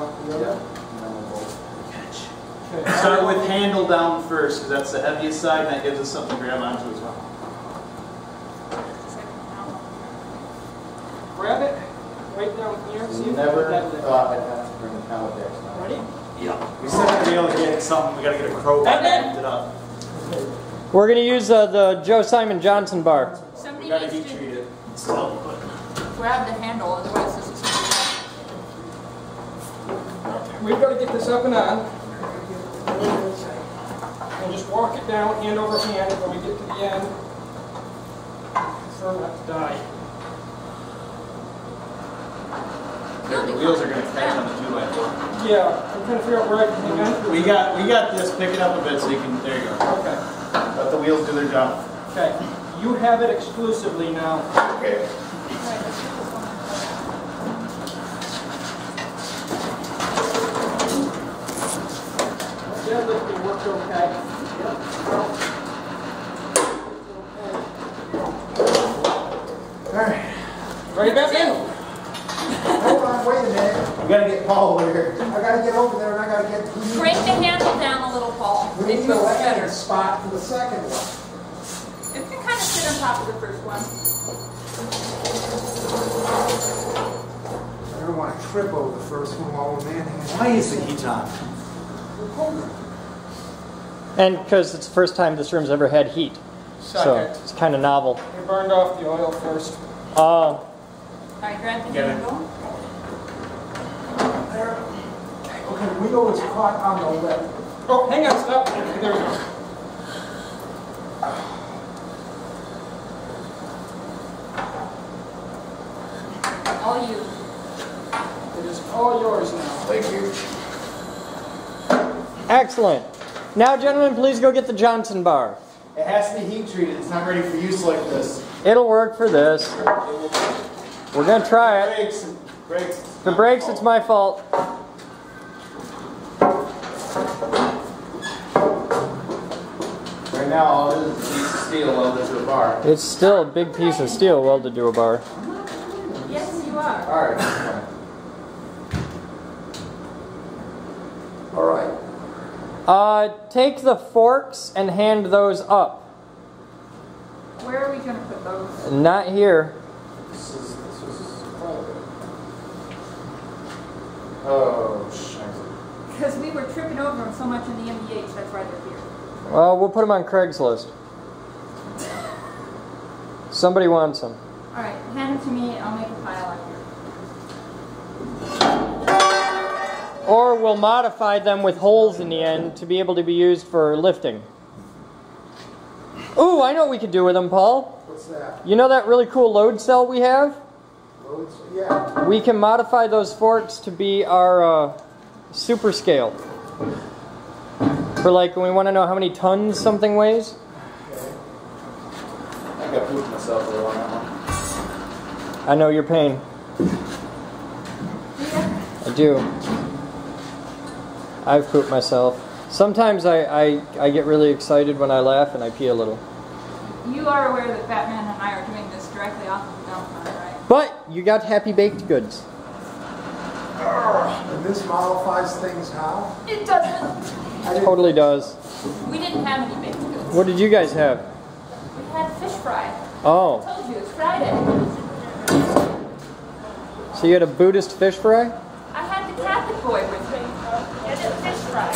off the other. Okay. Start with handle down first, because that's the heaviest side, and that gives us something to grab onto as well. Grab it right down here. See if Never that thought I'd have to bring the pallet decks now. Ready? Yeah. We still have to be able to get something. We got to get a crowbar and lift it up. We're going to use the Joe Simon Johnson bar. We got to heat treat it. Still, grab the handle, otherwise this is We've got to get this up and on. And just walk it down hand over hand when we get to the end. So not to die. the wheels are going to catch on the 2x4. Yeah, I'm trying to figure out where I can hang on. We got this. Pick it up a bit so you can. There you go. Okay. Let the wheels do their job. Okay. You have it exclusively now. Okay. Deadlifting worked okay. Yep. Alright. Ready, Batman? Hold on, wait a minute. We gotta get Paul over here. I gotta get over there and I gotta get Break the handle down a little, Paul. we need a landing spot for the second one. It can kind of sit on top of the first one. I don't want to trip over the first one while we're manhandling. Why is the heat on? And because it's the first time this room's ever had heat. So it's kind of novel. We burned off the oil first. Alright, grab the Get it. handle. There. Okay, we know it's caught on the lip. Oh, hang on, stop. There we go. All you. It is all yours now. Thank you. Excellent. Now, gentlemen, please go get the Johnson bar. It has to be heat treated. It's not ready for use like this. It'll work for this. We're going to try it. Brakes. Brakes. If it breaks, it's my fault. Right now, all it is a piece of steel welded to a bar. It's still a big piece of steel welded to a bar. Yes, you are. All right. All right. Take the forks and hand those up. Where are we going to put those? Not here. This is oh, shit. Because we were tripping over them so much in the MBH, that's why they're here. Well, we'll put them on Craigslist. Somebody wants them. Alright, hand them to me, I'll make a pile on here. Or we'll modify them with holes in the end to be able to be used for lifting. Ooh, I know what we could do with them, Paul. What's that? You know that really cool load cell we have? Loads? Yeah. We can modify those forks to be our super scale. For like when we want to know how many tons something weighs. Okay. I got pooped myself a little on that one. I know your pain. I do. I've pooped myself. Sometimes I get really excited when I laugh and I pee a little. You are aware that Batman and I are doing this directly off of the dump line, right? But you got happy baked goods. And this modifies things how? It doesn't. Totally does. We didn't have any baked goods. What did you guys have? We had fish fry. Oh, I told you, it's Friday. so you had a Buddhist fish fry? I had the Catholic boy with me. And a fish fry.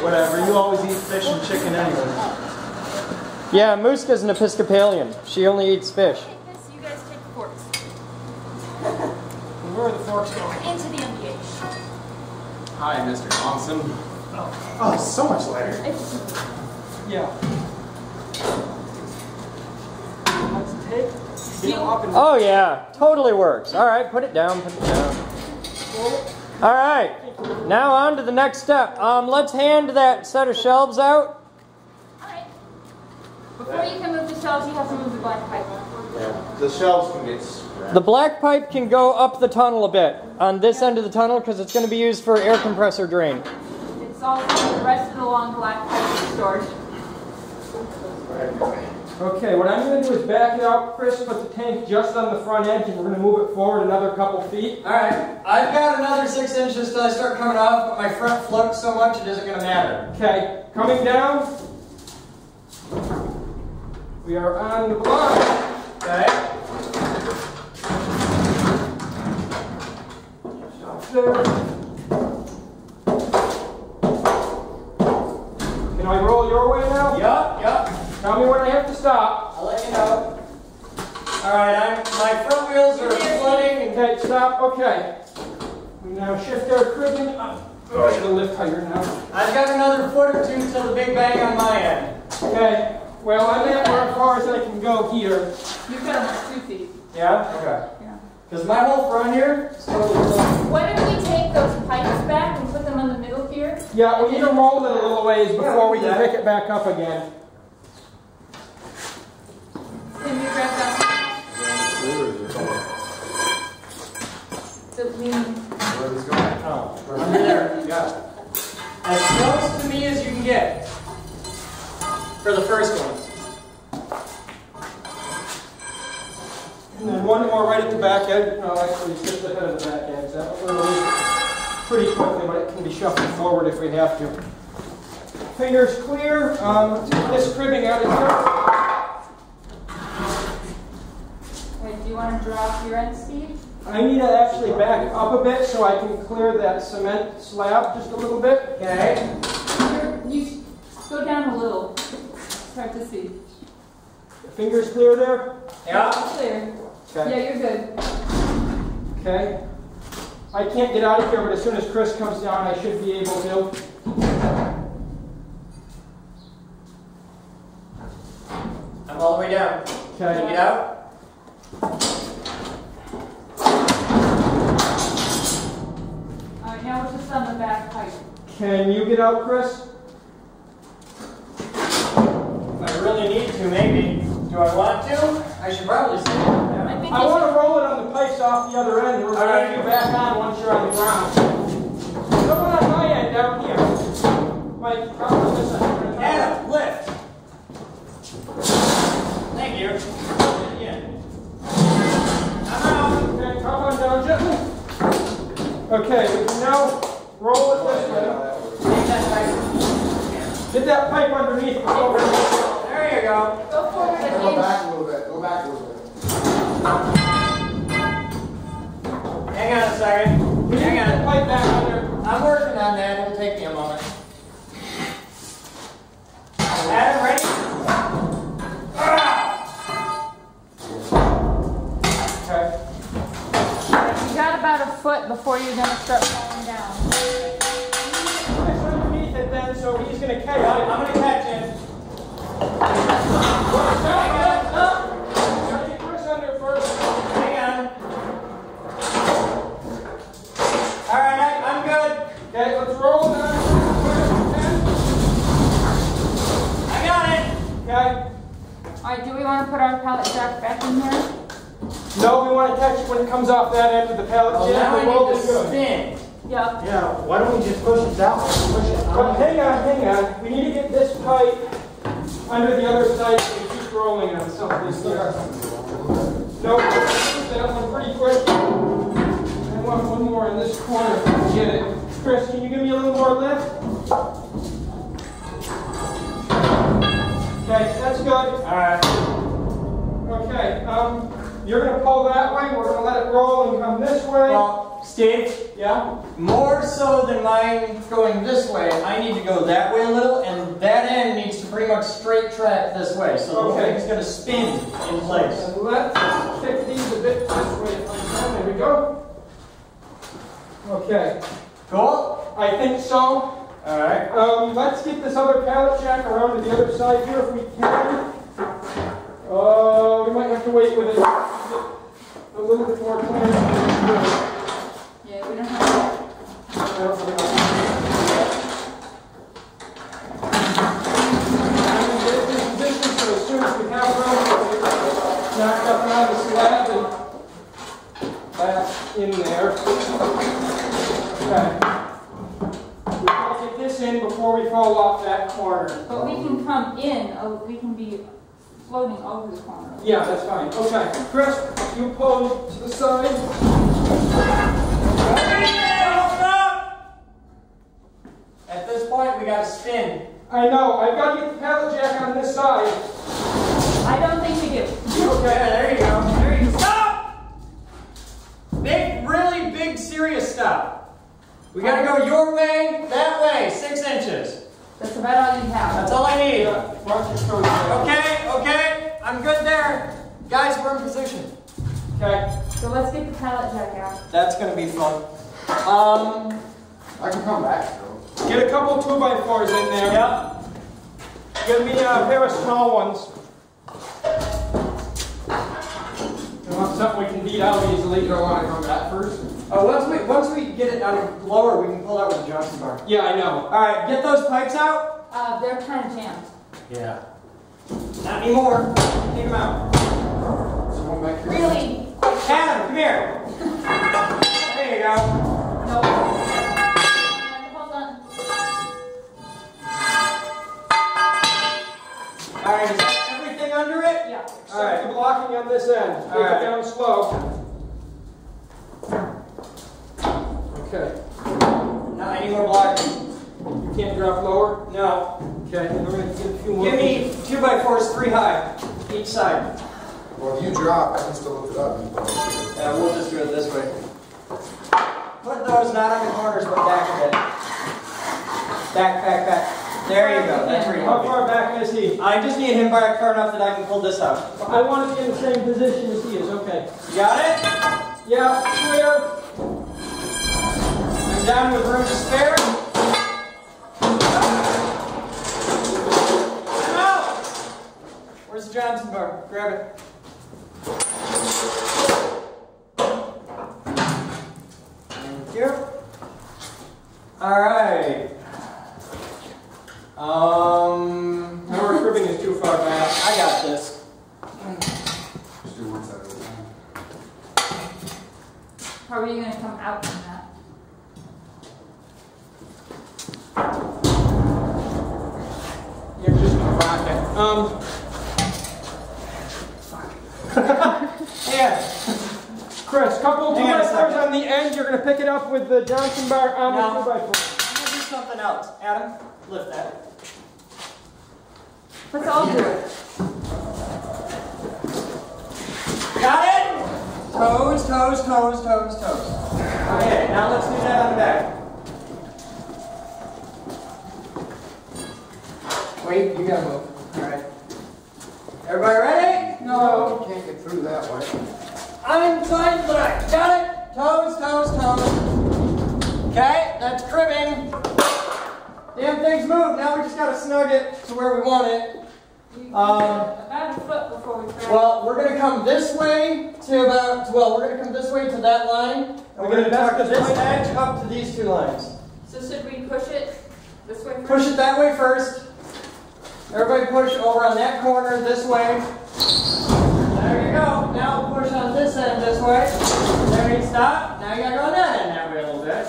Whatever. You always eat fish and chicken anyway. Yeah, Muska's an Episcopalian. She only eats fish. Take this, you guys take the forks. Where are the forks going? Into the MBH. Hi, Mr. Thompson. Oh, so much lighter. Yeah. Let's take it up and Oh yeah, totally works. All right, put it down, put it down. All right, now on to the next step. Let's hand that set of shelves out. Alright. Before you can move the shelves, you have to move the black pipe. Yeah. The shelves can get scratched. The black pipe can go up the tunnel a bit on this end of the tunnel because it's going to be used for air compressor drain. It's all the rest of the long black pipe is stored. Okay, what I'm going to do is back it out, Chris, put the tank just on the front edge, and we're going to move it forward another couple feet. Alright, I've got another 6 inches till I start coming off, but my front floats so much it isn't going to matter. Okay, coming down. We are on the block. Okay. Stop there. Can I roll your way now? Yup. Tell me when I have to stop. I'll let you know. Alright, my front wheels are floating. Okay, stop. Okay. We now shift our cribbing up. Oh, I gotta lift higher now. I've got another foot or two till the big bang on my end. Okay. Well, I'm at as far as I can go here. You've got almost 2 feet. Yeah? Okay. Yeah. Because my whole front here is totally floating. Why don't we take those pipes back and put them on the middle here? Yeah, we need to roll it a little ways before we can pick it back up again. Can you grab that? The lean. Where is it going? Oh, under there. Yeah. As close to me as you can get. For the first one. And then one more right at the back edge. No, actually, just ahead of the back edge. That will release pretty quickly, but it can be shuffled forward if we have to. Fingers clear. Let's get this cribbing out of here. Wait, do you want to drop your end, Steve? I need to actually back up a bit so I can clear that cement slab just a little bit. Okay. You go down a little. It's hard to see. Fingers clear there? Yeah. Clear. Okay. Yeah, you're good. Okay. I can't get out of here, but as soon as Chris comes down, I should be able to. I'm all the way down. Okay. Can you get out? Alright, now we're just on the back pipe. Can you get out, Chris? If I really need to, maybe. Do I want to? I should probably say that. I think I you want to roll it on the pipes off the other end. We're going to get back on once you're on the ground. Someone on my end down here. Mike, come on this end. Adam, lift. Thank you. Yeah. I'm out. Okay, come on down gently. Okay, we can now roll it this way. Take that pipe. Get that pipe underneath before we There you go. go forward an Go inch. back a little bit. Go back a little bit. Hang on a second. We need to Hang get the on. pipe back under. I'm working on that. It'll take me a moment. Adam, ready? Okay. You got about a foot before you're going to start falling down. Chris underneath it then, so he's going to catch I'm it. going to catch it. Gotta get Chris under first. Hang on. All right, I'm good. Okay, let's roll it on. I got it. Okay. Alright, do we want to put our pallet jack back in here? No, we want to catch it when it comes off that end of the pallet Oh, jack. now The I roll need is to good. spin. Yep. Yeah, why don't we just push it down? Push it But hang on. We need to get this pipe under the other side so we keep rolling on something here. No, that one pretty quick. I want one more in this corner if I can get it. Chris, can you give me a little more lift? Okay, that's good. All right. Okay, you're going to pull that way. We're going to let it roll and come this way. Well, Steve, Yeah? more so than mine going this way, I need to go that way a little, and that end needs to pretty much straight track this way. So the whole Okay. thing's going to spin in place. And let's kick these a bit this way if I can. There we go. Okay, Cool? I think so. All right. Let's get this other pallet jack around to the other side here if we can. We might have to wait with it a little bit more time. Yeah, we don't have So as soon as we have room, knock up around the slab and back in there. Okay. We'll get this in before we fall off that corner. But we can come in, we can be floating over the corner. Yeah, that's fine. Okay, Chris, you pull to the side. At this point, we got to spin. I know. I've got to get the pallet jack on this side. I don't think we do. Okay, there you go. There you go. Stop! Big, really big, serious stop. We got to go your way, that way, 6 inches. That's about all you have. That's all I need. Watch your toes there. Okay, I'm good there. Guys, we're in position. Okay. So let's get the pallet jack out. That's going to be fun. I can come back, though. Get a couple 2x4s in there. Yep. Give me a pair of small ones. You want something we can beat out easily. You don't want to come back first? Oh, once we get it down lower, we can pull out with the Johnson bar. Yeah, I know. All right, get those pipes out. They're kind of jammed. Yeah. Not anymore. Take them out. Someone back here? Really? Adam, come here. There you go. No. Hold on. All right, is everything under it? Yeah. All right. The blocking on this end. Take All right. it down slow. Okay. Not any more blocking. You can't drop lower? No. Okay. We're going to get a few more. Give me 2x4s 3 high, each side. Well, if you drop, I can still lift it up. Yeah, we'll just do it this way. Put those not on the corners, but back a bit. Back. There you go. That's where you How want far back is he? me. I just need him back far enough that I can pull this out. I want to be in the same position as he is. Okay. You got it? Yeah, clear. I'm down with room to spare. I'm out! Where's the Johnson bar? Grab it. Thank you. Alright. Now our cribbing is too far back. I got this. Just do one side of it. How are you going to come out from that? You're just a rocket. Yeah. Chris, couple Hang on a 2x4s second. on the end. You're going to pick it up with the Johnson bar on No. the 2x4. I'm gonna do something else. Adam, lift that. Let's all do it. Got it? Toes. Okay, now let's do that on the back. Wait, you gotta move. Alright. Everybody ready? No, you can't get through that way. I'm trying to got it? Toes. Okay, that's cribbing. Damn things move. Now we just gotta snug it to where we want it. About a foot before we try. Well, we're going to come this way to about, we're going to come this way to that line. And we're going to tuck this edge up to these 2 lines. So should we push it this way first? Push it that way first. Everybody push over on that corner this way. There you go. Now push on this end this way. There you stop. Now you got to go on that end that way a little bit.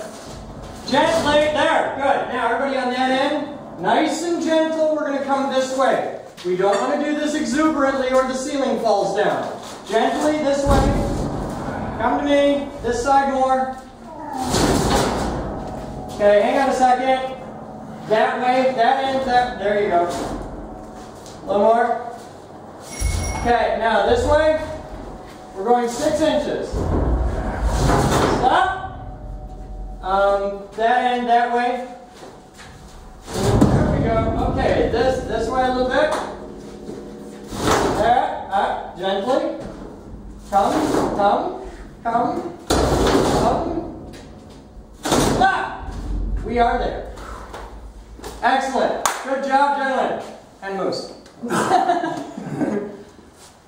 Gently. There. Good. Now everybody on that end. Nice and gentle. We're going to come this way. We don't want to do this exuberantly or the ceiling falls down. Gently this way. Come to me. This side more. Okay, hang on a second. That way, that end, that. There you go. A little more. Okay, now this way. We're going 6 inches. Stop. That end, that way. There we go. Okay, this way a little bit. There, gently. Come. Stop! We are there. Excellent. Good job, gentlemen. And moose.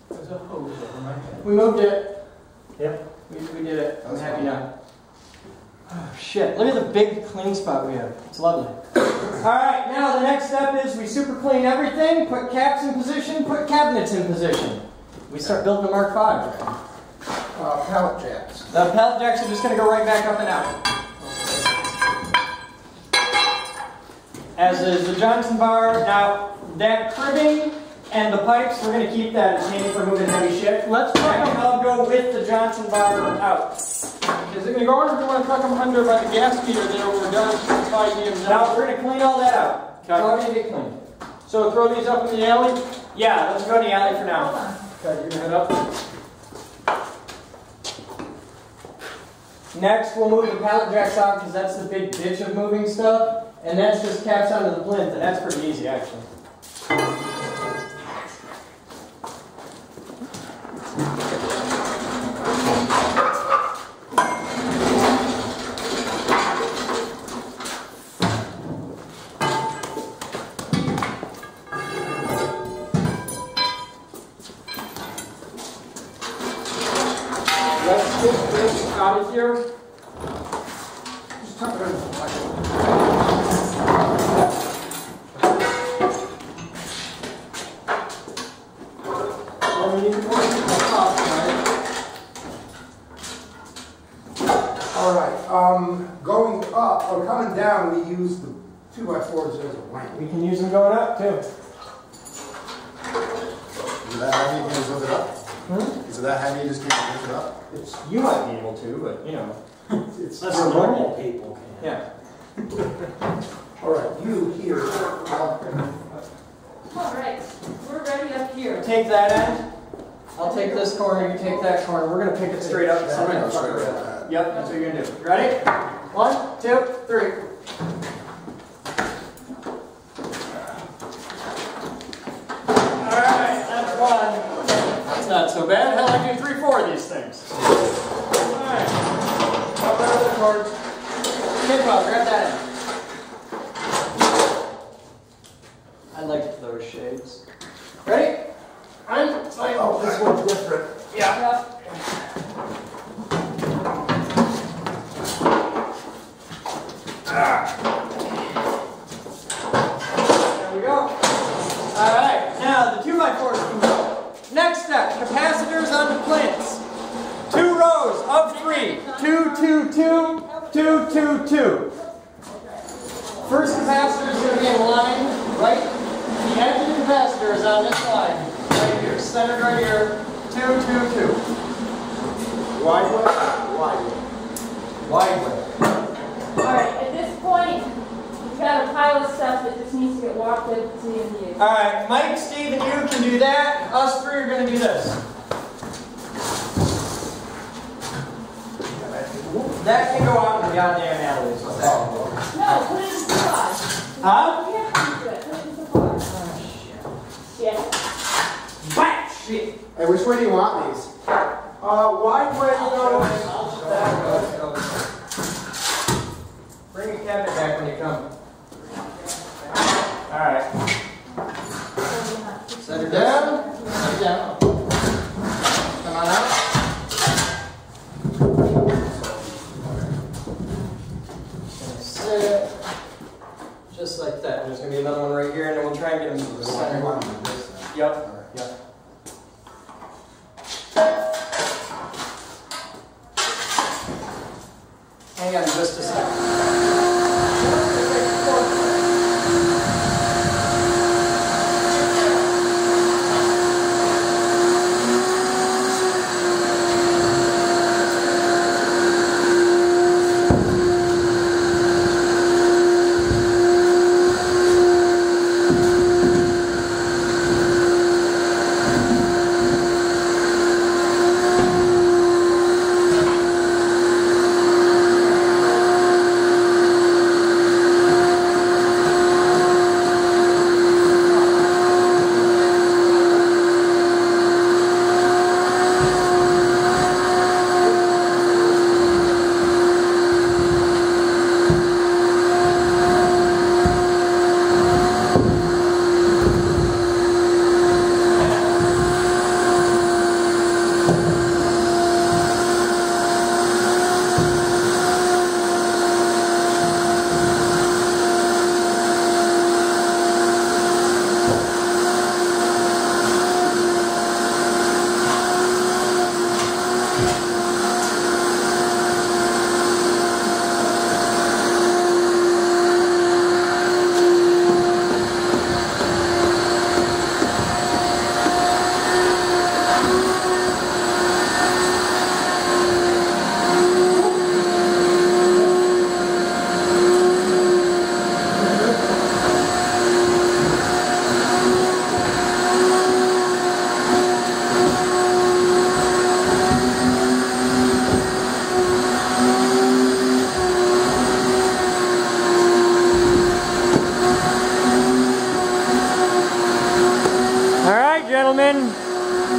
There's a hose over my head. We moved it. Yep. We did it. I'm happy now. Oh, shit. Look at the big clean spot we have. It's lovely. Alright, now the next step is we super clean everything, put caps in position, put cabinets in position. We start building a Mark V. Pallet jacks. The pallet jacks are just going to go right back up and out. As is the Johnson bar. Now, that cribbing And the pipes, we're going to keep that as handy for moving heavy shit. Let's truck them. I'll go with the Johnson bar out. Is it going to go under, or do you want to truck them under by the gas meter there when we're done? Now we're going to clean all that out. It's all going to get clean. So throw these up in the alley? Yeah, let's go in the alley for now. Okay, you're going to head up. Next, we'll move the pallet jacks out because that's the big bitch of moving stuff. And that's just caps onto the plinth, and that's pretty easy actually. Let's get this out of here. Just tuck it in the pocket. We need to put it in the top, right? All right, going up, or coming down, we use the 2x4s as a ramp. We can use them going up too. Is that heavy you can just lift it up? Hmm? Is it that heavy you just can't lift it up? You might be able to, but you know. It's That's for normal people. Yeah. All right, you here. All right, we're ready up here. Take that end. I'll take this corner, you take that corner. We're going to pick it straight up. I'm gonna go straight with that. Yep, that's what you're going to do. Ready? 1, 2, 3. Alright, that's one. That's not so bad. Hell, I do 3, 4 of these things. Alright. Up there with the cords. Kid Bob, grab that end. I like those shades. Ready? I'm fine. Oh, this one's different. Yeah. There we go. Alright, now the 2x4s can go. Next step, capacitors on the plinths. 2 rows of 3. 2, 2, 2, 2, 2, 2. First capacitor is going to be in line, right? The edge of the capacitor is on this line. Right here, centered right here. 2, 2, 2. Wide way? Wide way. Wide way. All right, at this point, we've got a pile of stuff that just needs to get walked up to the end. Alright, Mike, Steve, and you can do that. Us 3 are going to do this. That can go out in the goddamn alleys. What's that? No, put it in the garage. Huh? You have to do it. Put it in the garage. Shit. Bat shit. Hey, which way do you want these? Wide way goes. Bring your cabinet back when you come. Alright. Set her down. Set her down. Come on out. Sit. Just like that. There's going to be another one right here, and then we'll try and get them to the center. Yep. Yep. Hang on just a second.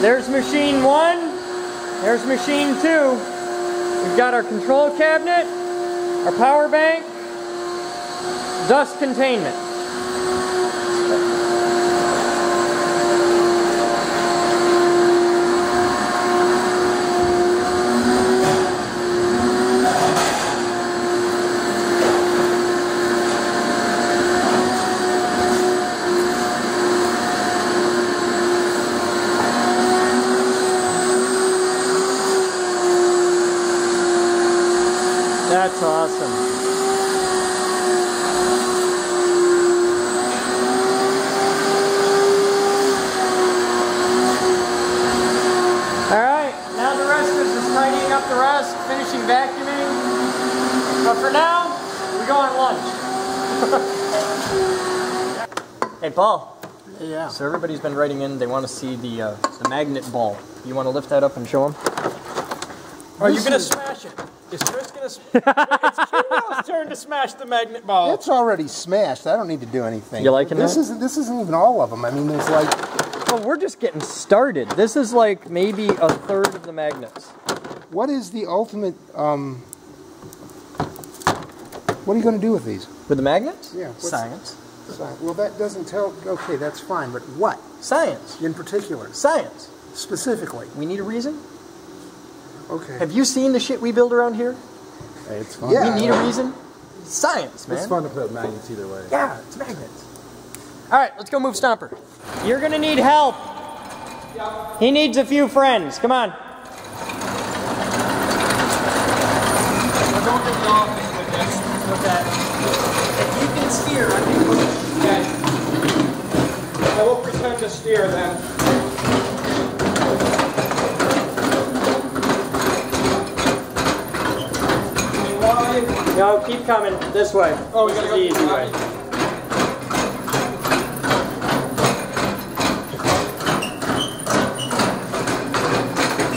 There's machine 1. There's machine 2. We've got our control cabinet, our power bank, dust containment. That's awesome. Alright, now the rest is just tidying up the rest, finishing vacuuming. But for now, we go on lunch. Hey Paul. Yeah. So everybody's been writing in, they want to see the magnet ball. You want to lift that up and show them? Are you going to smash it? Is Chris going to smash it? It's Kimbo's turn to smash the magnet ball. It's already smashed. I don't need to do anything. You liking this? that? This isn't even all of them. I mean, there's like... Well, we're just getting started. This is like maybe a third of the magnets. What is the ultimate... what are you going to do with these? With the magnets? Yeah. Science. Well, that doesn't tell... Okay, that's fine, but what? Science. In particular? Science. Specifically? We need a reason? Okay. Have you seen the shit we build around here? Hey, it's fun. Yeah. We need a reason? Science, man. It's fun to put magnets either way. Yeah, it's magnets. All right, let's go move Stomper. You're going to need help. He needs a few friends. Come on. We're going to the office with this. Okay. If you can steer, I can push. Okay. I will pretend to steer then. No, keep coming. This way. Oh, we This gotta is go the easy way.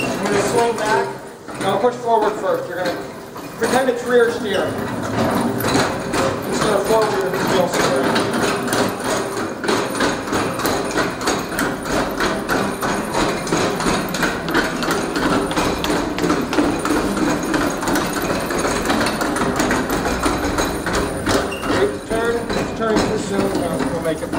I'm going to swing back. Now push forward first. You're going to pretend it's rear steer. Instead of forward, you're wheel steering. Turn too soon, we'll make it.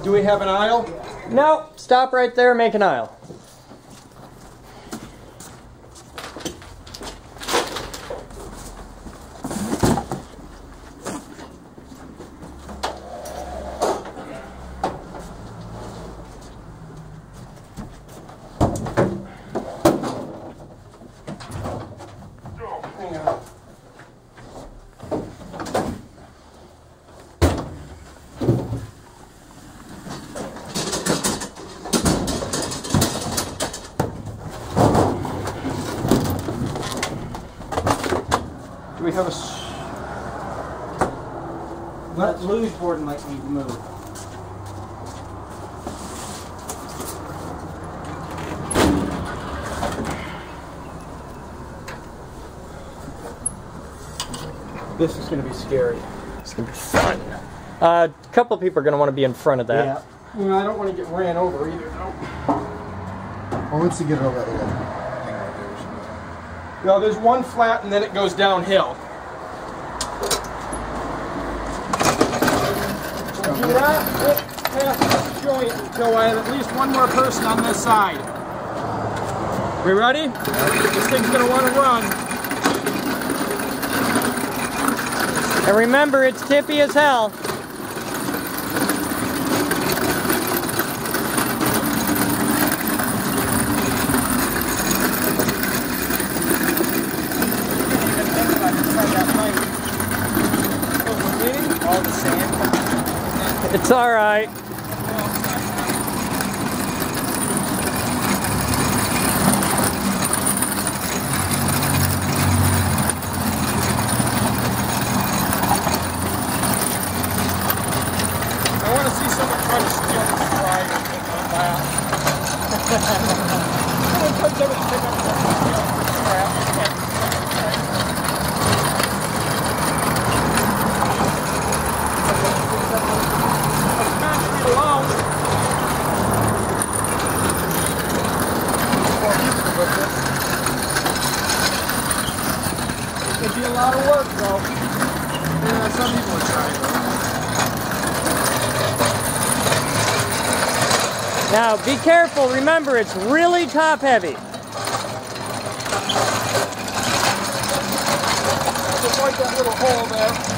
Do we have an aisle? No, stop right there, make an aisle. Hang on. Do we have a... That luge board might need to move. This is going to be scary. It's going to be fun. A couple people are going to want to be in front of that. Yeah. Well, I don't want to get ran over either, no. Well, once you get it over that, No, there's one flat and then it goes downhill. Do not get past this joint until I have at least one more person on this side. We ready? This thing's going to want to run. And remember, it's tippy as hell. It's all right. I want to see someone try to steal this ride and take it back. Someone comes over to pick up the crap. lot of work, though. Yeah, some people are trying, though. Now, be careful. Remember, it's really top heavy. Just like that little hole there.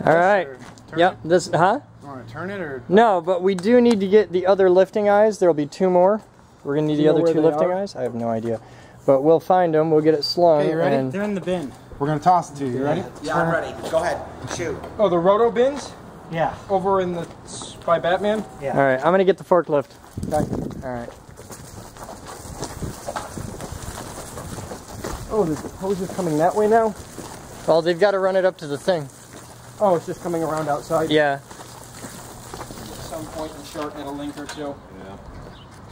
All right. Yep. This, huh? You want to turn it or? No, but we do need to get the other lifting eyes. There'll be 2 more. We're gonna need the other 2 lifting eyes. I have no idea, but we'll find them. We'll get it slung. Okay, you ready? And they're in the bin. We're gonna toss it to you. You ready? Yeah, I'm ready. Go ahead. Shoot. Oh, the roto bins Yeah. over in the by Batman. Yeah. all right, I'm gonna get the forklift. Okay. All right. Oh, the hose is coming that way now. Well, they've got to run it up to the thing. Oh, it's just coming around outside. Yeah. At some point and shorten it a link or two. Yeah.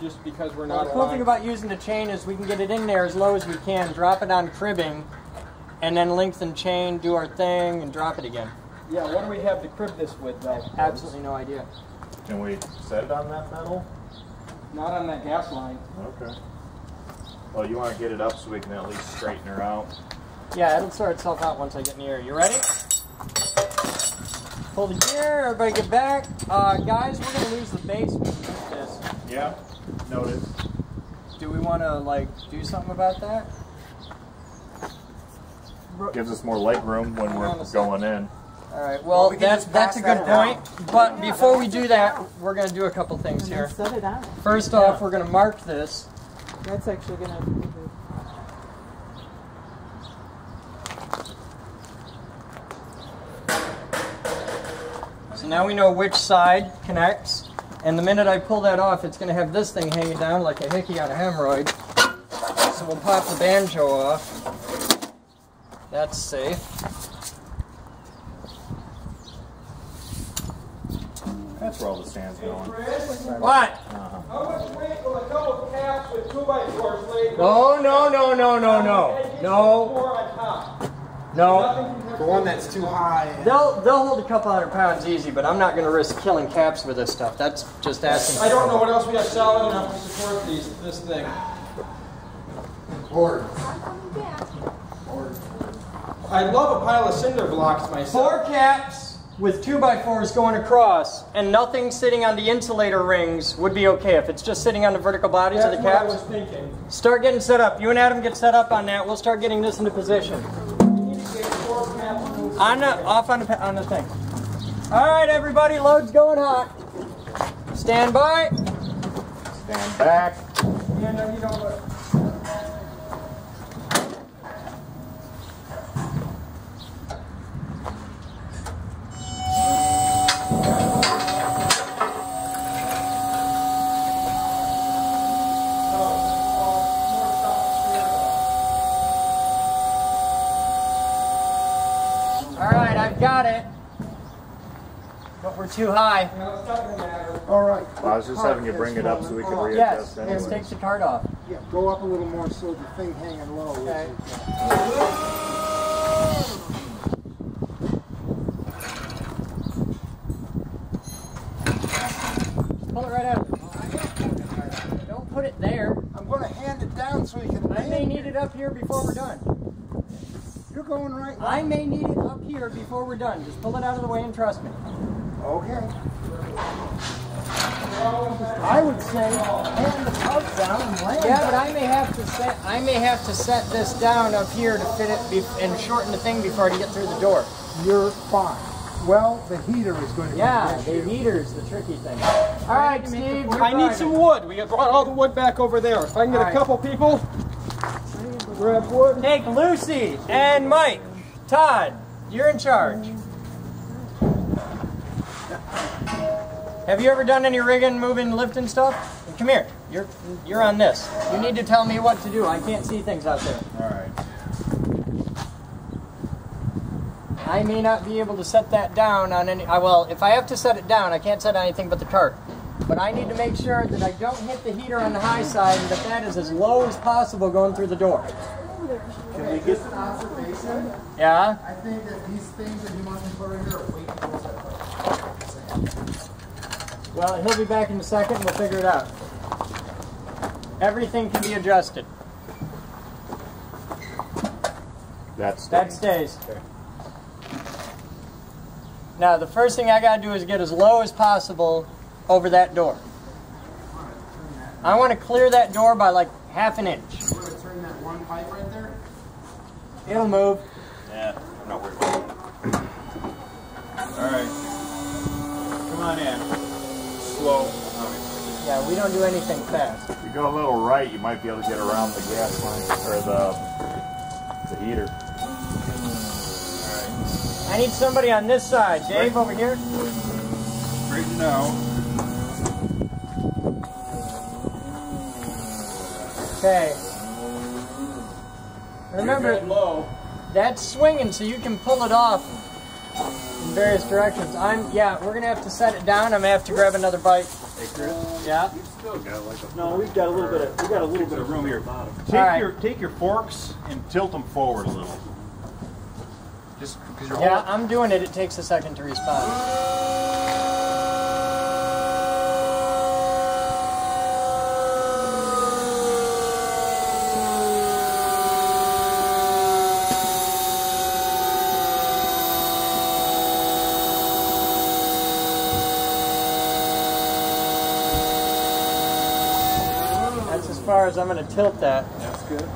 Just because we're Well, not the cool allowed. thing about using the chain is we can get it in there as low as we can, drop it on cribbing, and then lengthen chain, do our thing, and drop it again. Yeah, what do we have to crib this with, though? Absolutely no idea. Can we set it on that metal? Not on that gas line. Okay. Well, you want to get it up so we can at least straighten her out. Yeah, it'll sort itself out once I get in the air. You ready? Pull the gear, everybody get back. Guys, we're going to lose the base when we move this. Yeah, noted. Do we want to, like, do something about that? Gives us more leg room when we're going in. All right, well, we can that's just a pass good that down. point. But before we do that, we're going to do a couple things here. Set it on. First off, we're going to mark this. That's actually going to. So now we know which side connects, and the minute I pull that off, it's going to have this thing hanging down like a hickey on a hemorrhoid. So we'll pop the banjo off. That's safe. That's where all the sand's going. What? How much weight will a couple of caps with 2x4s laid? No, no, no, no, no, no. No, Four on top. no. The one that's too high. They'll hold a couple hundred pounds easy, but I'm not going to risk killing caps with this stuff. That's just asking. I don't know what else we have solid enough to support this thing. Board. I love a pile of cinder blocks myself. 4 caps with 2x4s going across, and nothing sitting on the insulator rings would be okay. If it's just sitting on the vertical bodies That's of the what I caps, was thinking. start getting set up. You and Adam get set up on that. We'll start getting this into position. We need to get 4 caps. Off on the thing. All right, everybody, load's going hot. Stand by. Stand back. Yeah, no, you don't look. Got it. But we're too high. No, it's not going to matter. All right. Well, I was just having you bring it up so we could readjust Yes, anyway. let's take the card off. Yeah, go up a little more so the thing hanging low. Okay. Pull it right out. Don't put it there. I'm going to hand it down so you can I land may it. need it up here before we're done. You're going right. I may need it up here before we're done. Just pull it out of the way and trust me. Okay. I would say hand the pouch down and land. Yeah, but I may have to set this down up here to fit it and shorten the thing before I get through the door. You're fine. Well, the heater is going to be the heater's the tricky thing. All right, Steve. I need some wood. We brought all the wood back over there. If I can get a couple people, grab wood. Take Lucy and Mike. Todd, you're in charge. Have you ever done any rigging, moving, lifting stuff? Come here. You're on this. You need to tell me what to do. I can't see things out there. All right. I may not be able to set that down on any. Well, if I have to set it down, I can't set anything but the cart. But I need to make sure that I don't hit the heater on the high side and that is as low as possible going through the door. Can we get an observation? Yeah? I think that these things that you want to put in here are way too close to Well, he'll be back in a second and we'll figure it out. Everything can be adjusted. That stays. Okay. Now, the first thing I got to do is get as low as possible over that door. I want to clear that door by like half an inch. We're going to turn that one pipe right there. It'll move. Yeah, I'm not worried about it. All right. Come on in. Slow. Yeah, we don't do anything fast. If you go a little right, you might be able to get around the gas line, or the heater. I need somebody on this side. Dave, over here. Straighten now. Okay. Remember, that's swinging, so you can pull it off in various directions. We're gonna have to set it down. I'm gonna have to grab another bite. Hey, Chris. Yeah. No, we've got a little bit of room here. Take your forks and tilt them forward a little. Just because you're holding. I'm doing it. It takes a second to respond. That's as far as I'm going to tilt that. That's good.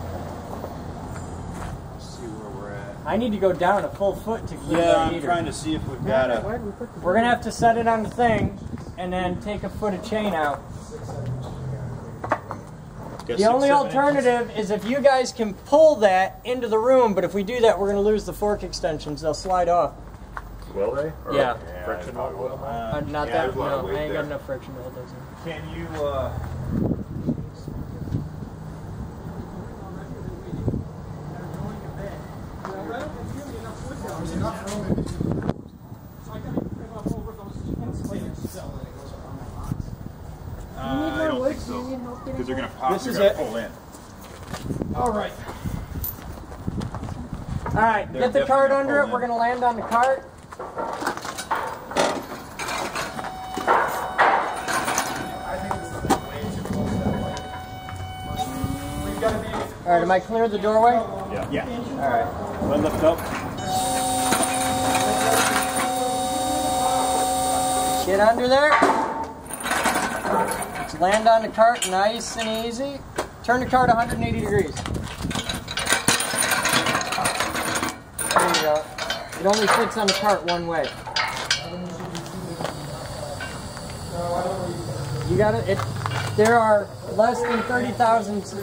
I need to go down a full foot to clear Yeah, that I'm heater. trying to see if we've got a... We're going to have to set it on the thing and then take a foot of chain out. The only alternative is if you guys can pull that into the room, but if we do that, we're going to lose the fork extensions. They'll slide off. Will they? Or Yeah. Friction hold with them? Not that, no, I ain't got enough friction to hold those in. Can you, I don't think so. Because they're going to pop. This is it. Pull in. All right. All right, get the cart under it. We're going to land on the cart. All right, am I clear the doorway? Yeah. All right. Let lift up. Get under there. Let's land on the cart nice and easy. Turn the cart 180 degrees. There you go. It only fits on the cart one way. You got it. There are less than 30 thousandths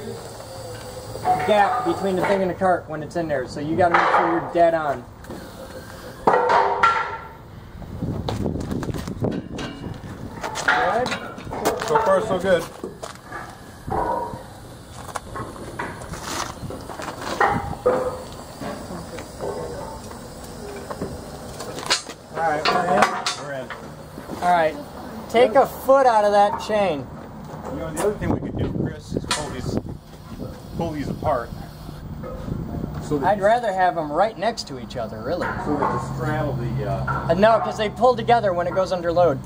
gap between the thing and the cart when it's in there, so you got to make sure you're dead on. Good. So far, so good. All right, we're in. We're in. All right, take a foot out of that chain. You know, the other thing we could do, Chris, is pull these apart. So that I'd rather have them right next to each other, really. So that you straddle the... No, because they pull together when it goes under load.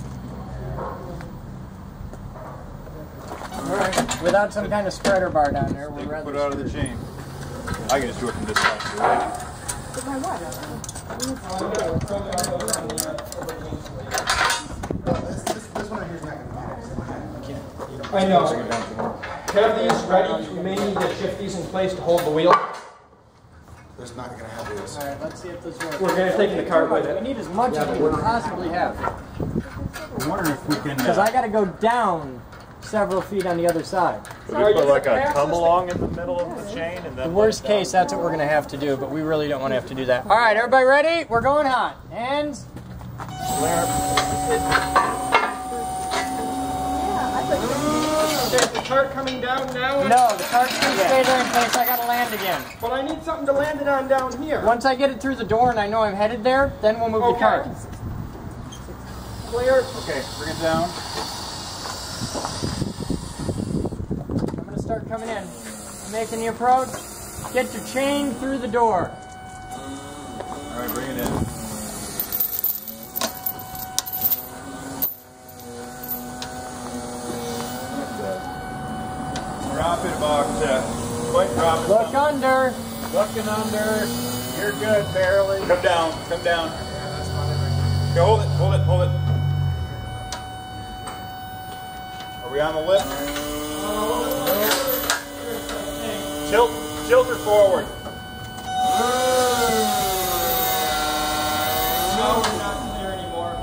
All right. Without some kind of spreader bar down there, we'd rather... Put it out of the chain. I can just do it from this side, right? But my what? I know. Have these ready. We may need to shift these in place to hold the wheel. There's not going to have this. All right, let's see if this works. We're going to take the cart with We it. need as much as we can possibly have. I'm wondering if we can. Because I got to go down several feet on the other side. Would we put like a come along in the middle of the chain and then. The worst case, that's what we're going to have to do, but we really don't want to have to do that. All right, everybody ready? We're going hot. Hands. Is the cart coming down now? No, the cart's going to stay there in case I got to land again. But I need something to land it on down here. Once I get it through the door and I know I'm headed there, then we'll move the cart. Clear. Okay, bring it down. I'm going to start coming in. I'm making the approach. Get your chain through the door. All right, bring it in. Drop it about, quite drop it. Look under. Looking under. You're good, barely. Come down, come down. Okay, hold it, hold it, hold it. Are we on the lip? Tilt her forward. No, we're not there anymore.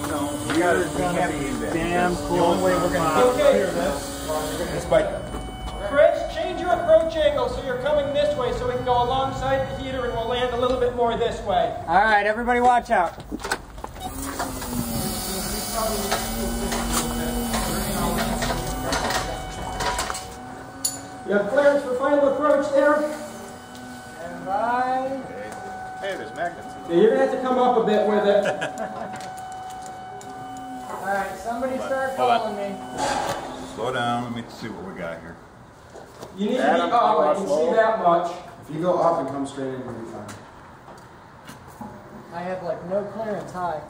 No, we can't be damn close. The only way we're going to clear this is by... Chris, change your approach angle so you're coming this way so we can go alongside the heater and we'll land a little bit more this way. All right, everybody watch out. You have clearance for final approach there? And by... Hey, there's magnets. Yeah, you're going to have to come up a bit with it. All right, somebody start calling me. Slow down, let me see what we got here. You need to be up, I can see that much. If you go up and come straight in, you'll be fine. I have like no clearance high.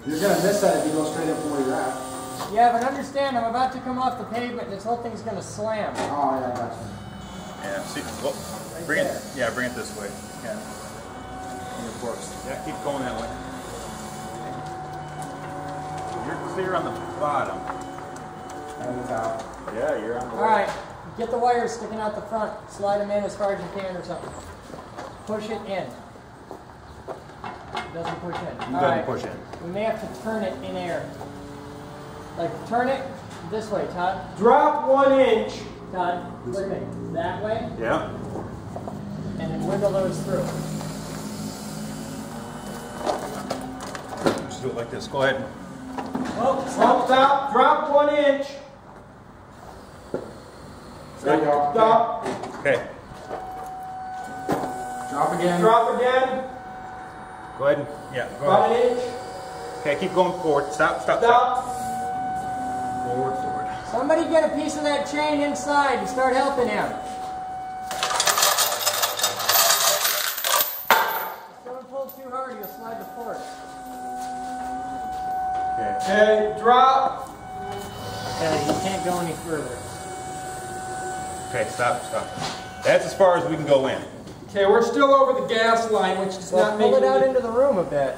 You're going to miss that if you go straight in from where you're at. Yeah, but understand, I'm about to come off the pavement and this whole thing's going to slam. Oh, yeah, I got you. Yeah, see, well, bring it, yeah, bring it this way. Yeah. It works. Yeah, keep going that way. You're clear on the bottom. And the top. Yeah, you're on the All right, get the wires sticking out the front. Slide them in as far as you can or something. Push it in. It doesn't push in. It All doesn't right. push in. We may have to turn it in air. Like, turn it this way, Todd. Drop 1 inch. Todd, look at me. That way, Yeah. and then wiggle those through. Just do it like this. Go ahead. Oh, Stop, stop, drop 1 inch. There you go. Stop, Okay. Drop again. drop again. Go ahead. Yeah, go About ahead. 1 inch. Okay, keep going forward. Stop, stop, stop. Stop. Forward, forward. somebody get a piece of that chain inside and start helping him. Don't pull too hard, you'll slide the fork. Okay. Okay, drop. Okay, you can't go any further. Okay, stop, stop. That's as far as we can go in. Okay, we're still over the gas line, which does Well, not make pull it out any- into the room a bit.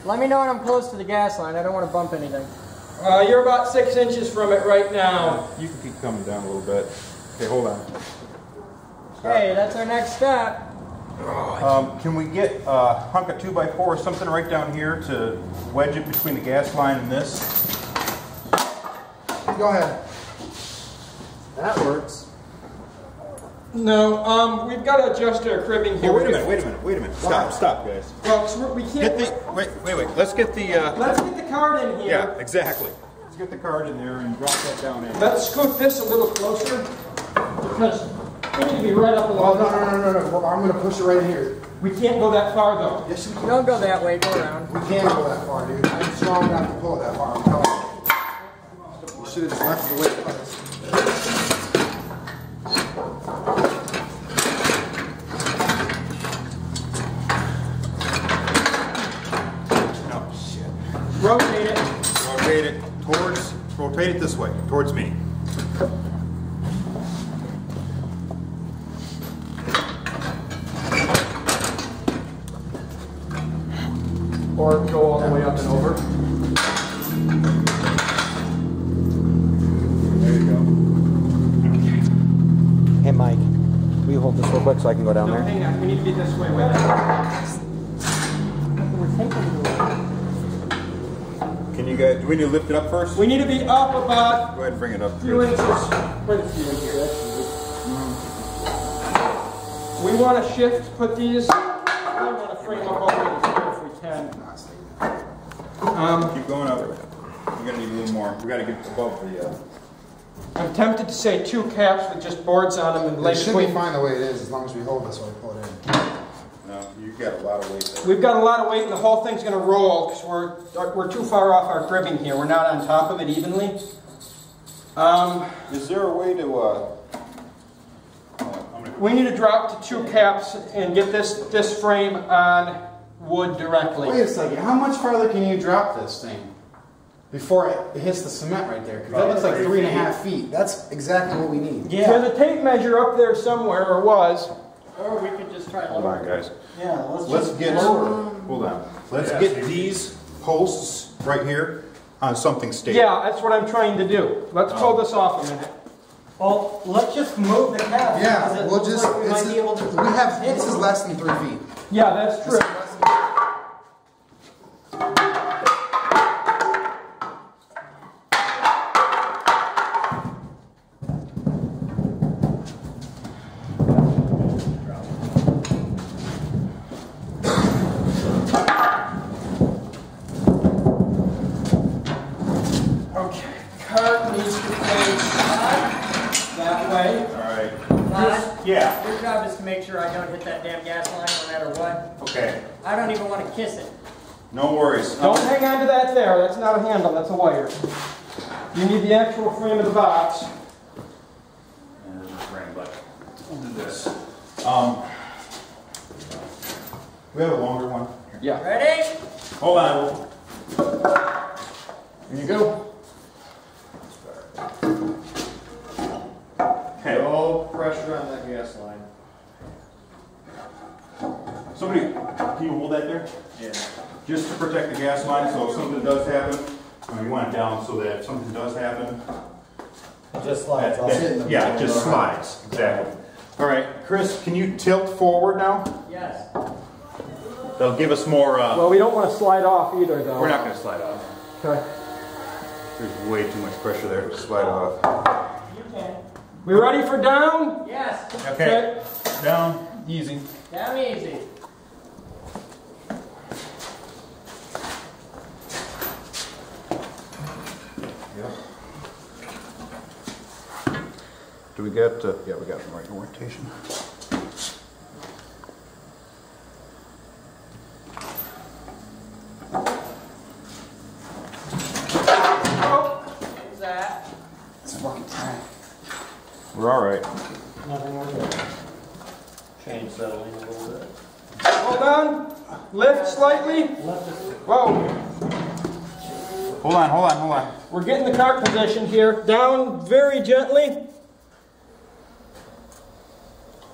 Let me know when I'm close to the gas line. I don't want to bump anything. You're about 6 inches from it right now. You can keep coming down a little bit. Okay, hold on. Hey, that's our next step. Can we get a hunk of 2x4 or something right down here to wedge it between the gas line and this? Go ahead. That works. No, we've got to adjust our cribbing here. Oh, wait a minute. Stop, stop, guys. Well, 'cause we Get can't. the, wait. Let's get the, Let's get the card in here. yeah, exactly. Let's get the card in there and drop that down in. Let's scoot this a little closer because we need to be right up Oh, along. no. I'm going to push it right here. We can't go that far though. Yes, we can. Don't go that way, go around. We can't go that far, dude. I'm strong enough to pull it that far. I'm telling you. You should have just left it the way it was. No, shit. Rotate it. Rotate it this way, towards me. Or go all the way up and over. real quick so I can go down No, there? hang on. We need to be this way with it. Can you guys, do we need to lift it up first? We need to be up about Go ahead and bring it up. a few inches. Quite a few in here. That's easy. We want to shift, put these, we want to frame up over this here if we can. Keep going up. We're going to need a little more. We got to get above the... I'm tempted to say 2 caps with just boards on them and It lay should be between. fine the way it is, as long as we hold this while we pull it in. No, you've got a lot of weight there. We've got a lot of weight and the whole thing's going to roll because we're too far off our gripping here. We're not on top of it evenly. Is there a way to... We need to drop to 2 caps and get this frame on wood directly. Wait a second, how much farther can you drop this thing before it hits the cement right there? Because that looks like 3.5 feet. That's exactly what we need. Yeah. There's a tape measure up there somewhere, or was. Or we could just try Hold on, guys. Yeah, Let's get... Hold on. Let's get these posts right here on something stable. Yeah, that's what I'm trying to do. Let's pull this off a minute. Well, let's just move the cab. Yeah, we'll just, we might be able to. this is less than 3 feet. Yeah, that's true. Okay, cart needs to face that way. All right. Todd, Yeah. your job is to make sure I don't hit that damn gas line no matter what. Okay. I don't even want to kiss it. No worries. Don't hang on to that there. That's not a handle, that's a wire. You need the actual frame of the box. And there's a frame, but we'll do this. We have a longer one. Yeah. Ready? Hold on. Here you go. Okay. No pressure on that gas line. Somebody, can you hold that there? Yeah. Just to protect the gas line, so if something does happen, you want it down so that if something does happen, Just slides. yeah, it just slides. Exactly. All right, Chris, can you tilt forward now? Yes. That'll give us more. Well, we don't want to slide off either, though. We're not going to slide off. Okay. There's way too much pressure there to slide off. You can. We ready for down? Yes. Okay. Down. Easy. Down easy. Do we get? Yeah, we got the right orientation. What's that? It's fucking tight. We're all right. Nothing more to change settling a little bit. Hold on. Lift slightly. Whoa. Hold on, hold on, hold on. We're getting the cart positioned here. Down very gently.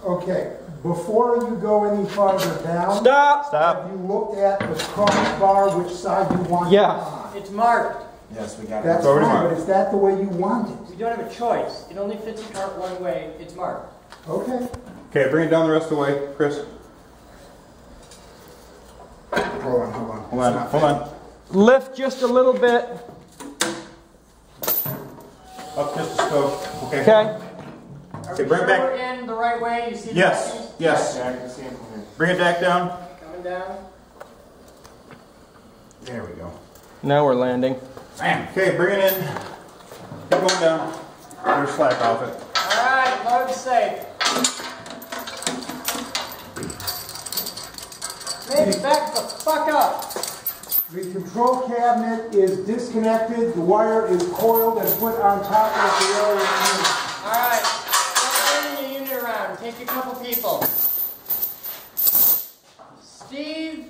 Okay, before you go any farther down, Stop. have you looked at the crossbar, which side you want it Yeah. on? It's marked. Yes, we got it. That's Already fine, marked. but is that the way you want it? We don't have a choice. It only fits the cart one way. It's marked. Okay. Okay, bring it down the rest of the way, Chris. Hold on, hold on. Hold It's on, not hold on. Lift just a little bit. Up just a skosh. Okay. Okay. Are Okay, we bring it sure back. we're in the right way? You see the Yes, buttons? yes. Yeah, I can see him from here. Bring it back down. Coming down. There we go. Now we're landing. Bam. Okay, bring it in. Keep going down. There's slack off it. All right, load safe. Maybe back the fuck up. The control cabinet is disconnected, the wire is coiled and put on top of the other unit. All right, let's bring the unit around. Take a couple people. Steve,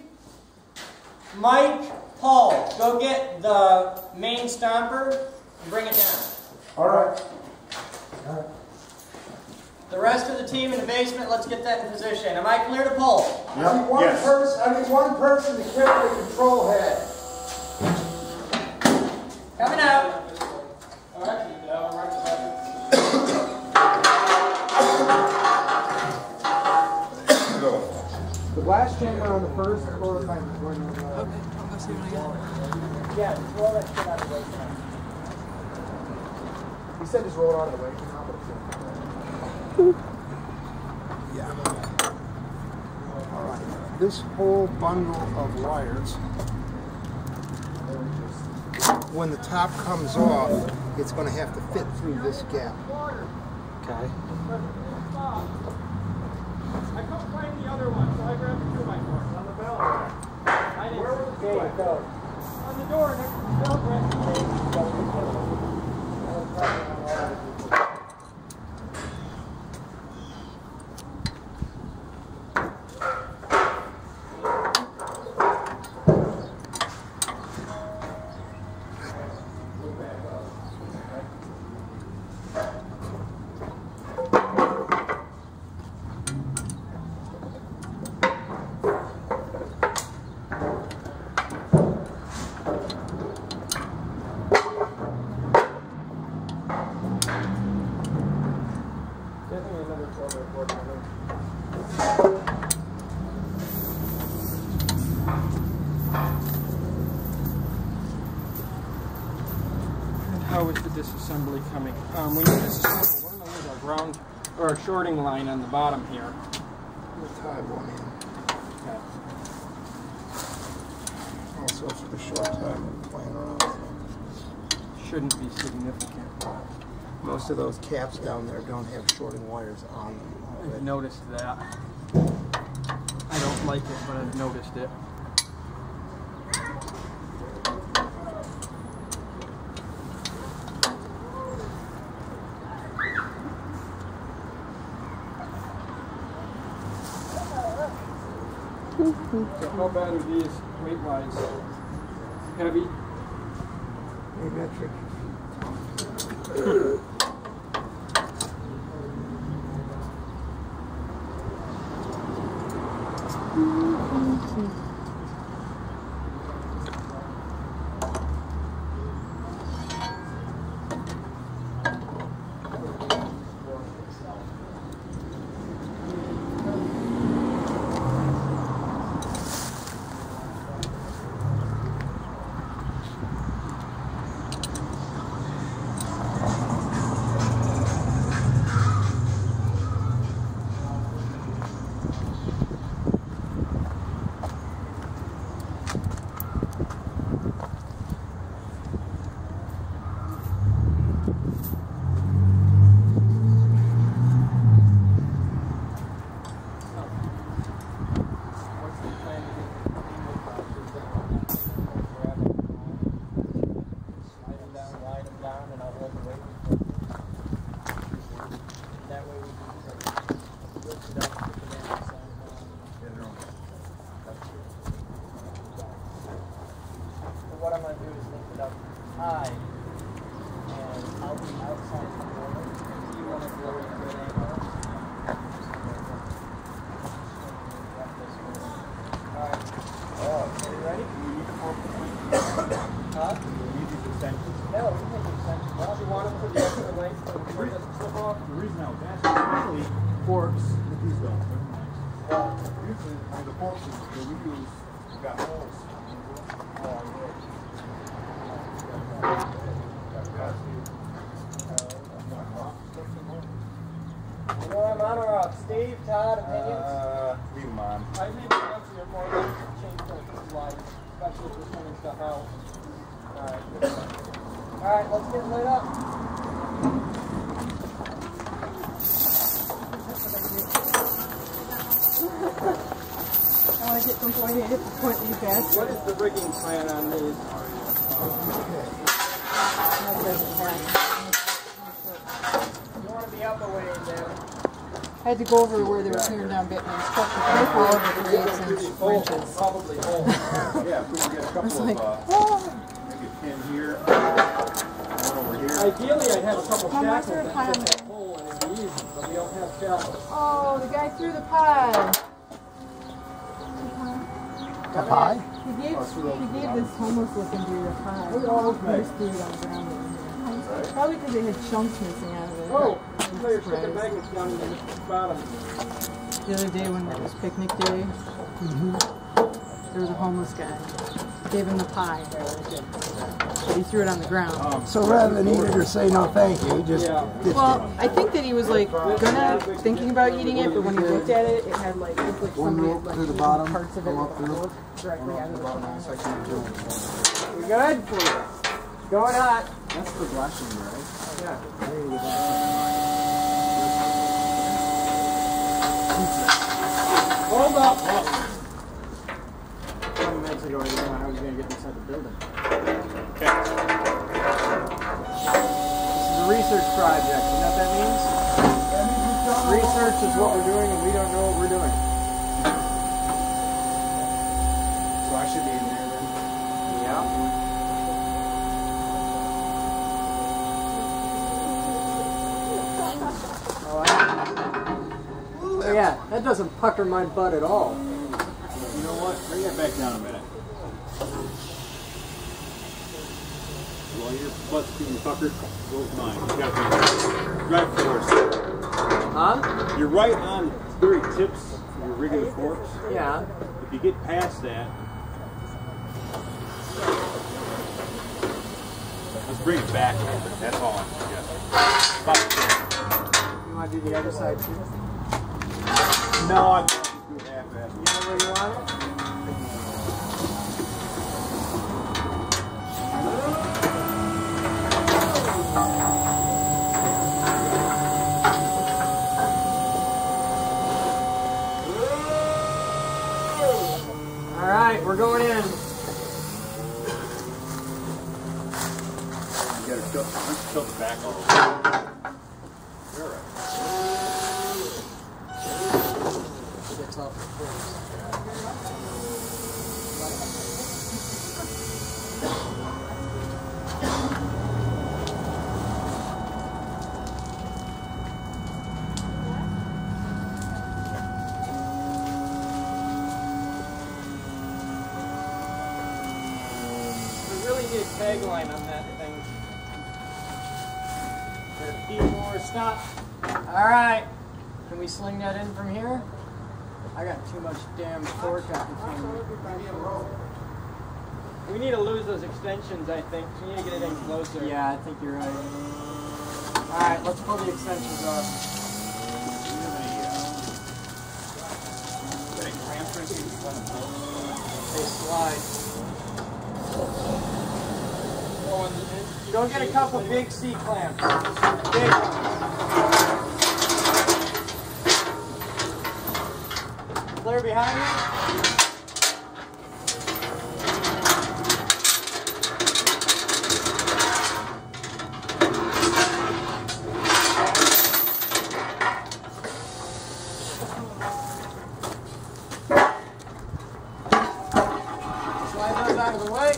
Mike, Paul, go get the main stomper and bring it down. All right. The rest of the team in the basement, let's get that in position. Am I clear to pull? I need one Yes. person to carry the control head. Coming out. chamber on the first floor. Okay, I'll go see what I got. yeah, just roll that shit out of the way. He said just roll it out of the way. Yeah. All right. This whole bundle of wires, when the top comes off, it's going to have to fit through this gap. Okay. I couldn't find the other one, so I grabbed the 2x4 on the bell. I didn't. Where was the 2x4? On the door next to the bell grab. How is the disassembly coming? When you disassemble, we're going to use our ground or our shorting line on the bottom here. We'll tie one in. Also for the short time we're playing around. Shouldn't be significant. Most of those caps down there don't have shorting wires on them. I've noticed that. I don't like it, but I've noticed it. So how bad are these weight-wise? Heavy? Metric. What I'm going to do is lift it up high, and I'll be outside the door. You want to blow it good angle. Alright. Oh, are you ready? Huh? No, we can take extensions. Well, you want to put the extra length so it doesn't slip off? The reason I was asking, especially forks, if these don't, they're nice. Usually, the forks that we use, got holes. You know I'm on or off? Steve, Todd, opinions? Leave them on. I think the answer more or less change the slides, especially if we're sending stuff out. Alright, let's get lit up. I want to get from point A to point B fast. What is the rigging plan on these? That doesn't happen. You want to be up a ways there. I had to go over where they were clearing down bit and stuff the pipe all over 3/8 inches. Probably whole. Yeah, if we can get a I was couple like, of, oh. maybe a pin here, one over here. Ideally, I'd have a couple How much shackles are that pie fit that hole and it'd be easy, but we don't have shackles. Oh, the guy threw the pie. A pie? He gave this homeless looking dude a pie. Look at all those He bags. just threw it on the ground. Probably because they had chunks missing out of it. Oh, so you're sticking magnets down in the bottom. The other day when it was picnic day, There was a homeless guy. Gave him the pie. He threw it on the ground. So rather than eat it or say no thank you, he just ditched Well, I think that he was like thinking about eating it, but when he looked at it, it had like looked like somebody had like eaten parts of it directly out of the can. You good? Going hot. That's the blushing, right? Yeah. Hold up. 20 minutes ago, I didn't know how I was going to get inside the building. Okay. This is a research project. You know what that means? Research is what we're doing, and we don't know what we're doing. So I should be in there then. Yeah. Oh, yeah, that doesn't pucker my butt at all. You know what? Bring that back down a minute. While your butt's being puckered, go with mine. You got to drive force. Huh? You're right on the very tips of your regular forks. Yeah. If you get past that, let's bring it back a little bit. That's all I'm suggesting. About You want to do the other side too? No, I'm just do half-assed. You know where you want it? All right, we're going in. You gotta tilt it back all the way. You're right. We really need a tagline on that thing. Keyboard stop. All right. Can we sling that in from here? I got too much damn torque up in front of me. We need to lose those extensions, I think. We need to get it in closer. Yeah, I think you're right. All right, let's pull the extensions off. They slide. Go get a couple big C-clamps. Big ones. Clear behind you? Slide those out of the way.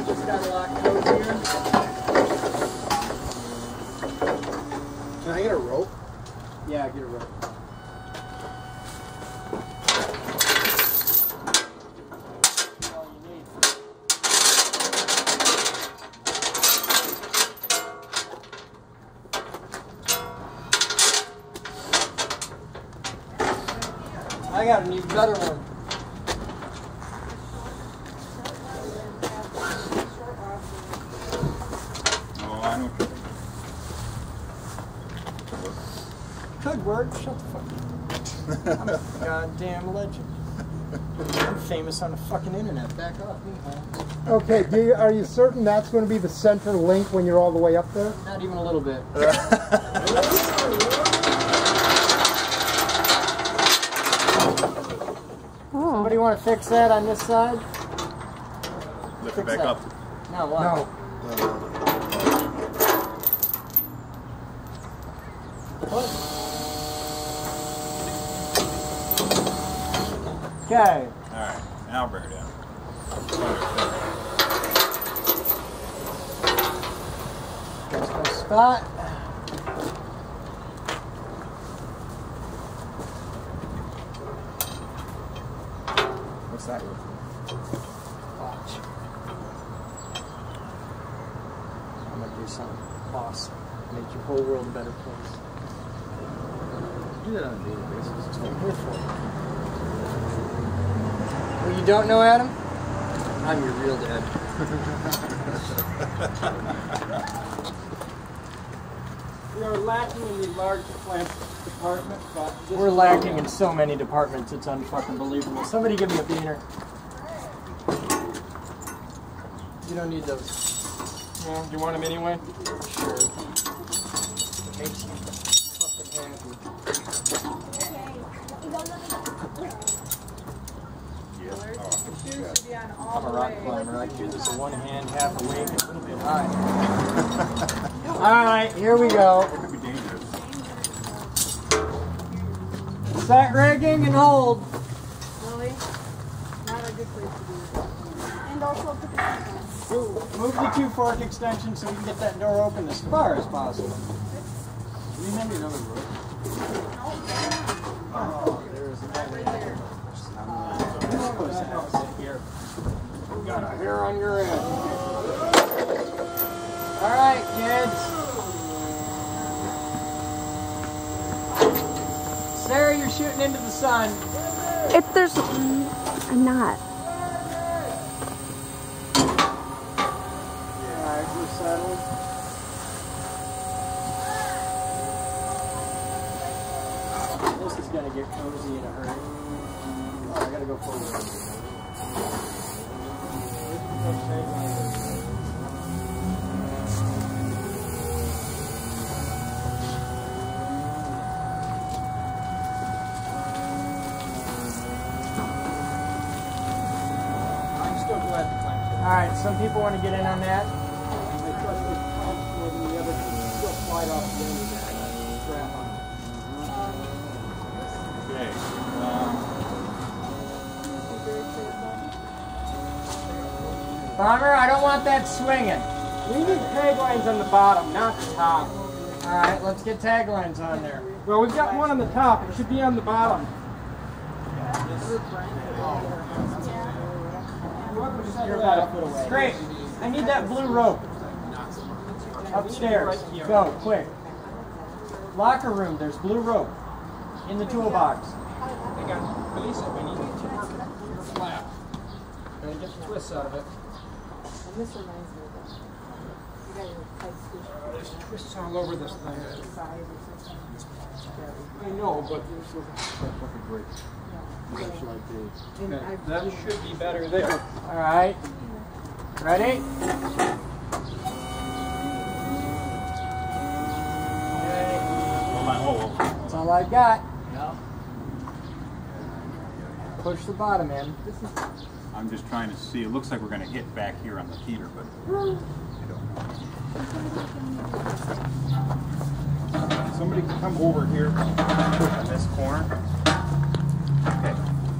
Just got to lock those here. Can I get a rope? Yeah, get a rope. That's all you need. I got a new better one. Oh, I know. Could work. Shut the fuck up. I'm a goddamn legend. I'm famous on the fucking internet. Back off me, huh? Okay, are you certain that's going to be the center link when you're all the way up there? Not even a little bit. Somebody want to fix that on this side? Lift it back up. No, what? No. Okay. Alright, now bring her down. There's my spot. What's that? Watch. I'm gonna do something awesome. Make your whole world a better place. Do that on a daily basis. That's what I'm here for. Well, you don't know Adam? I'm your real dad. We are lacking in the large plant department, but We're lacking in so many departments, it's unfucking believable. Somebody give me a beaner. You don't need those. well, do you want them anyway? Sure. It makes me fucking happy. I'm a rock climber. I can do this in one hand, half awake, and a little bit high. Alright, here we go. It could be dangerous. Set rigging and hold. Really? Not a good place to do it. And also put the Move the 2 fork extensions so we can get that door open as far as possible. Remember another road. Oh, there's that right there. Here. You got a hair on your head. Alright, kids. Sarah, you're shooting into the sun. If there's... I'm not. Alright, we're settled. This is gonna get cozy in a hurry. Oh, I gotta go forward. I'm still glad the clamps are. Alright, some people want to get in on that. I trust those clamps more than the others. Still slide off the end of that strap on. Okay. Bomber, I don't want that swinging. We need tag lines on the bottom, not the top. Alright, let's get taglines on there. Well, we've got one on the top. It should be on the bottom. You're about a foot away. Great. I need that blue rope. Upstairs. Go, quick. Locker room, there's blue rope. In the toolbox. Hang on. Lisa, we need to work your flap. Gonna get the twists out of it. And this reminds me of that. You got your pipe squished. There's twists all over this thing. Side or something. I know, but And that should be better there. Alright. Ready? Hold on, whoa. That's all I got. Push the bottom in. I'm just trying to see. It looks like we're going to hit back here on the heater, but I don't know. Somebody come over here, push on this corner. Okay.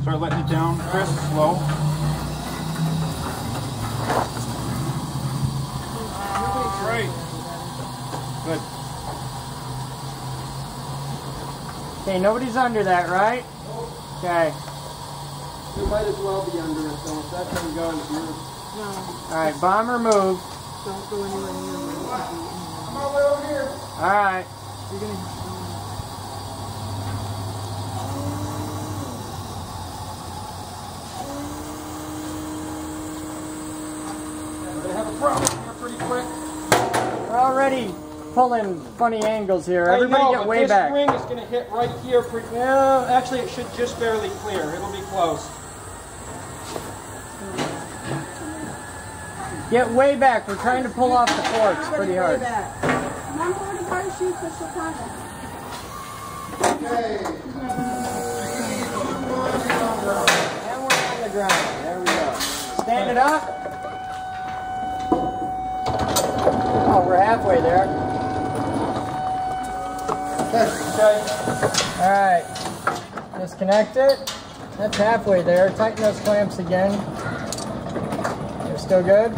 Start letting it down, Chris, slow. Great. Good. Okay, nobody's under that, right? Okay. You might as well be under it, though. If that thing goes, you're... No. Alright, bomber move. Don't go anywhere near where it could be. Come on, way over here. Alright. You're gonna. We're gonna have a problem here pretty quick. We're already pulling funny angles here. Everybody I know, get but way this back. ring is gonna hit right here. Well, actually, it should just barely clear. It'll be close. Get way back. We're trying to pull off the forks pretty hard. Come on board the parachute, push the contact. And we're on the ground. There we go. Stand it up. Oh, we're halfway there. Okay. Alright. Disconnect it. That's halfway there. Tighten those clamps again. You're still good?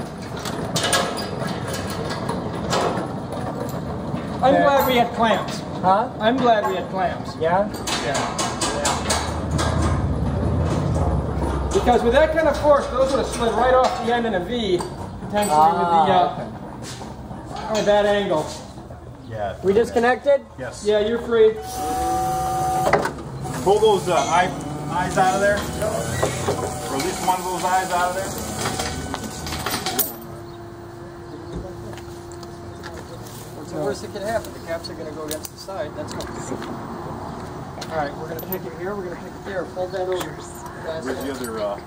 I'm glad we had clamps. Huh? I'm glad we had clamps. Yeah? Yeah. Because with that kind of force, those would have slid right off the end in a V, potentially with that angle. Yeah. We disconnected? Yes. Yeah, you're free. Pull those eyes out of there. Or at least one of those eyes out of there. What's the worst that could happen? The caps are going to go against the side. That's no big. All right, we're going to pick it here. We're going to pick it there. Fold that over. Where's the other?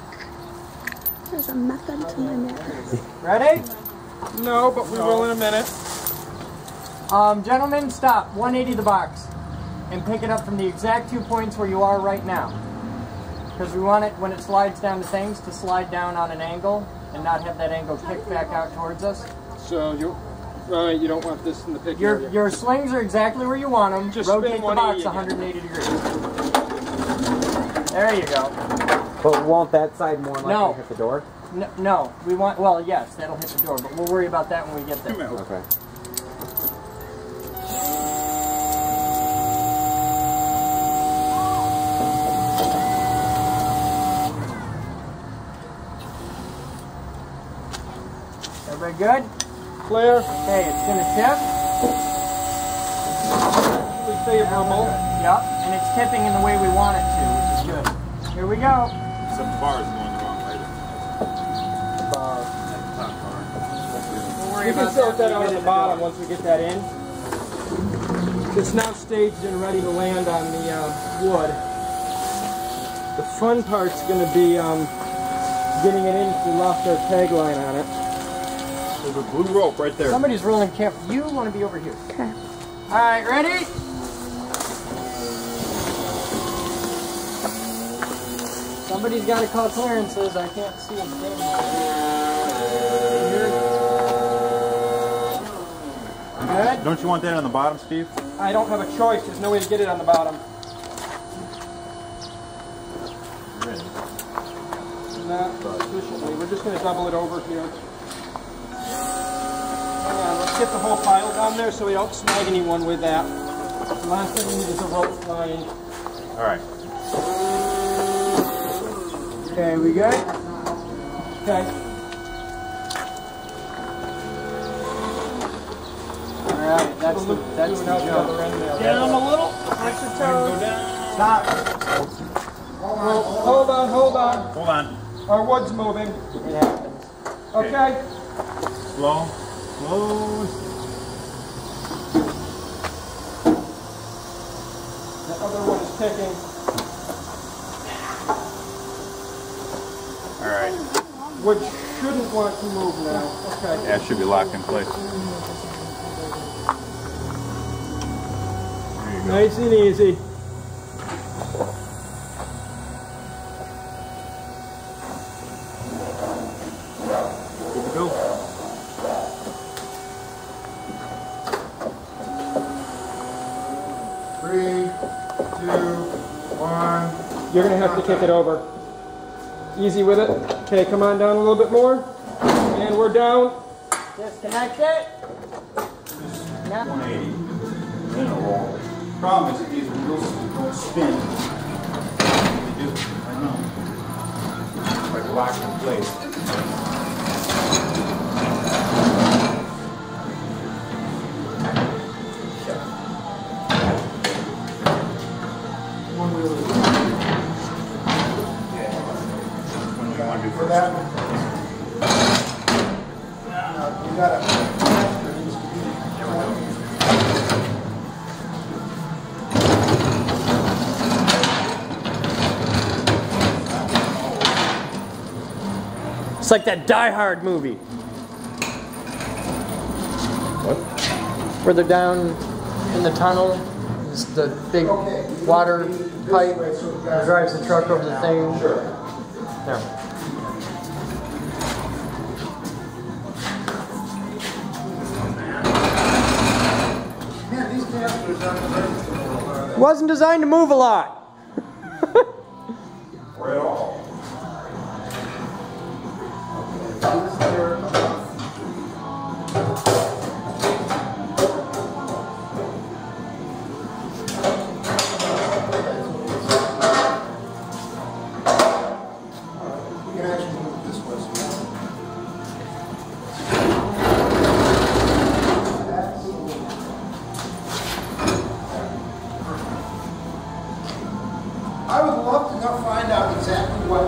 There's a method to my madness. Ready? No, but we will in a minute. Gentlemen, stop. 180 the box. And pick it up from the exact 2 points where you are right now. Because we want it, when it slides down to things, to slide down on an angle and not have that angle kick back out towards us. So you don't want this in the picture. Your slings are exactly where you want them. Just rotate spin the box 180 180 degrees. There you go. But won't that side more likely No. hit the door? No, we want, well, yes, that'll hit the door, but we'll worry about that when we get there. Okay. Everybody good? Clear. Okay, it's going to tip. Favorable. Yep, and it's tipping in the way we want it to, which is good. Here we go. Except the bar is going the wrong way. We'll worry You can about sort that when out we at get the in bottom door. once we get that in. It's now staged and ready to land on the wood. The fun part's going to be getting it in if we lost our tagline on it. There's a blue rope right there. Somebody's rolling camp. You want to be over here. Okay. All right, ready? Somebody's got to call clearances. I can't see a thing. Good? Don't you want that on the bottom, Steve? I don't have a choice. There's no way to get it on the bottom. Not efficiently. We're just going to double it over here. Hang on, let's get the whole pile down there so we don't snag anyone with that. The last thing we need is a rope flying. All right. Okay, we good? Okay. All right, that's the jump. Down a little. Watch your toes. Stop. Well, hold on. Hold on. Our wood's moving. It happens. Okay. Slow. The other one is ticking. All right. Wood shouldn't want to move now. Okay. Yeah, it should be locked in place. There you go. Nice and easy. Good to go. Three, two, one. You're going to have to kick it over. Easy with it. Okay, come on down a little bit more. And we're down. Disconnect it. Yeah. 180. Then a roll. Problem is that these wheels don't spin. They do. I know. Like locked in place. For that, you got It's like that Die Hard movie. What? Where they're down in the tunnel. It's the big water pipe that drives the truck over the thing. Sure. There. Man, these cans are done. Wasn't designed to move a lot. Or at all. You can actually move this way. would love to find out exactly what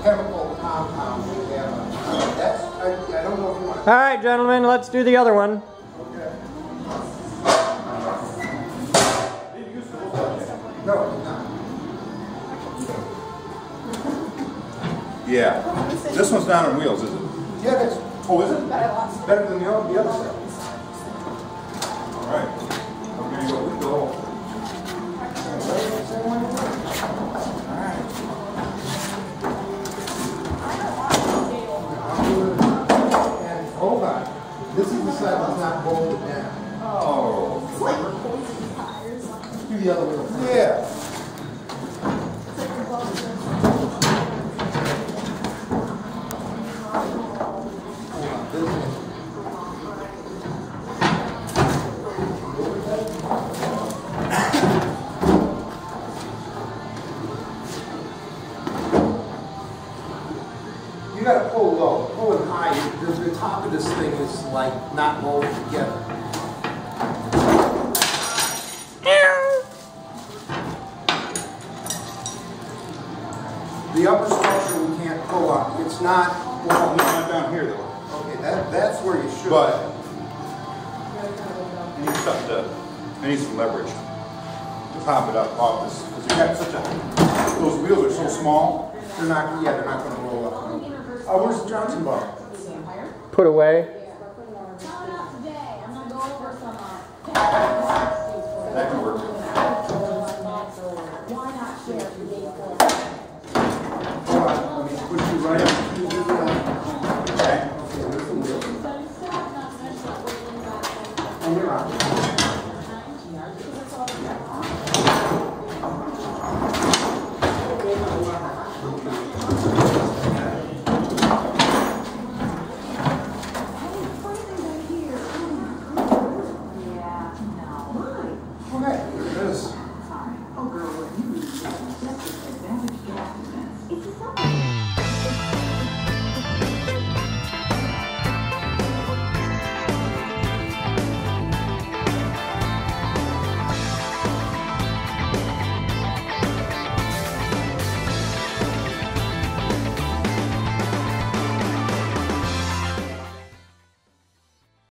chemical compound we have. I don't know if you want to. All right, gentlemen, let's do the other one. No, it's not. Yeah. This one's not on wheels, is it? Yeah, that's. Oh, is it? Better than the other side. All right. Okay, go with the hole. And hold on. This is the side that's not bolted down. Oh. Do the other one. Yeah. You gotta pull low, pull it high. The top of this thing is like not bolted together. The upper structure we can't pull up. It's not. Well, it's not down here though. Okay, that's where you should. But you need something to. I need some leverage to pop it up off this because you got such a. Those wheels are so small. They're not. Yeah, they're not going to roll up. Where's the Johnson bar? Put away. That can work. Hold on, let me push you right up.